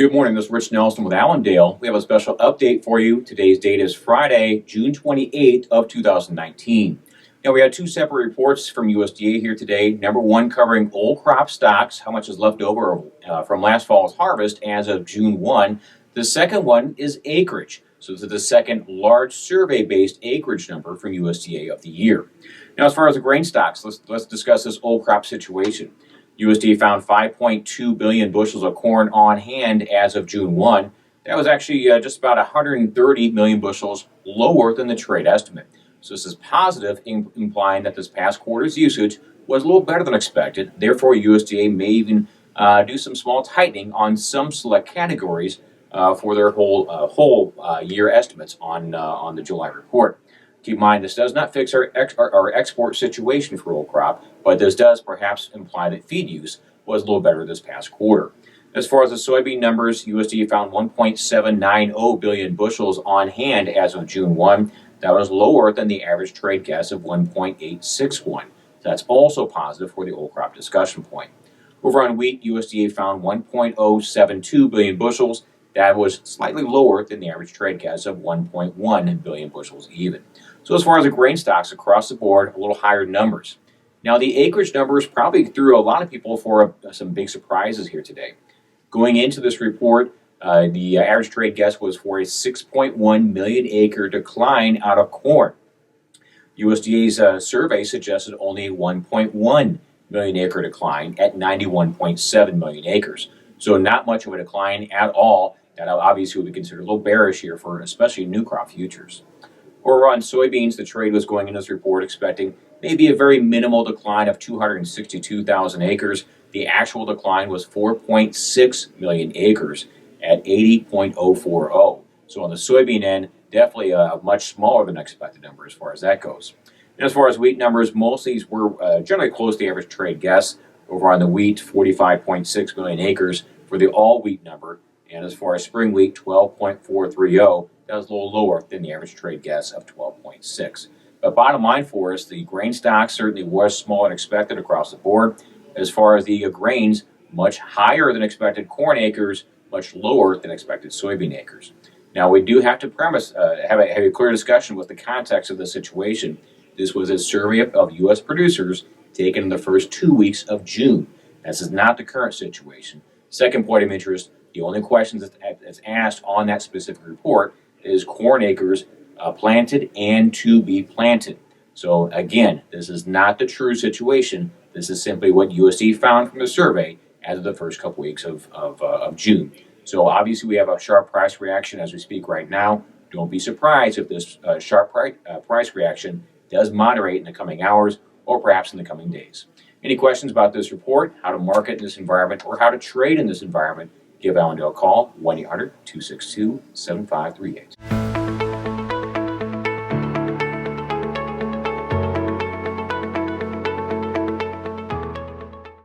Good morning, this is Rich Nelson with Allendale. We have a special update for you. Today's date is Friday, June 28th of 2019. Now, we had two separate reports from USDA here today. Number one covering old crop stocks, how much is left over from last fall's harvest as of June 1. The second one is acreage. So this is the second large survey-based acreage number from USDA of the year. Now, as far as the grain stocks, let's discuss this old crop situation. USDA found 5.2 billion bushels of corn on hand as of June 1. That was actually just about 130 million bushels lower than the trade estimate. So this is positive, implying that this past quarter's usage was a little better than expected. Therefore, USDA may even do some small tightening on some select categories for their whole year estimates on the July report. Keep in mind, this does not fix our export situation for old crop, but this does perhaps imply that feed use was a little better this past quarter. As far as the soybean numbers, USDA found 1.790 billion bushels on hand as of June 1. That was lower than the average trade guess of 1.861. That's also positive for the old crop discussion point. Over on wheat, USDA found 1.072 billion bushels. That was slightly lower than the average trade guess of 1.1 billion bushels even. So as far as the grain stocks across the board, a little higher numbers. Now the acreage numbers probably threw a lot of people for some big surprises here today. Going into this report, the average trade guess was for a 6.1 million acre decline out of corn. USDA's survey suggested only a 1.1 million acre decline at 91.7 million acres. So not much of a decline at all. That obviously would be considered a little bearish here for especially new crop futures. Over on soybeans, the trade was going in this report expecting maybe a very minimal decline of 262,000 acres. The actual decline was 4.6 million acres at 80.040. So on the soybean end, definitely a much smaller than expected number as far as that goes. And as far as wheat numbers, most of these were generally close to the average trade guess. Over on the wheat, 45.6 million acres for the all wheat number. And as far as spring wheat, 12.430. That was a little lower than the average trade guess of 12.6. But bottom line for us, the grain stock certainly was smaller than expected across the board. As far as the grains, much higher than expected corn acres, much lower than expected soybean acres. Now we do have to have a clear discussion with the context of the situation. This was a survey of U.S. producers taken in the first 2 weeks of June. This is not the current situation. Second point of interest, the only questions that's asked on that specific report is corn acres planted and to be planted. So again, this is not the true situation. This is simply what USDA found from the survey as of the first couple weeks of June. So obviously we have a sharp price reaction as we speak right now. Don't be surprised if this sharp price reaction does moderate in the coming hours or perhaps in the coming days. Any questions about this report, how to market in this environment, or how to trade in this environment, give Allendale a call, 1-800-262-7538.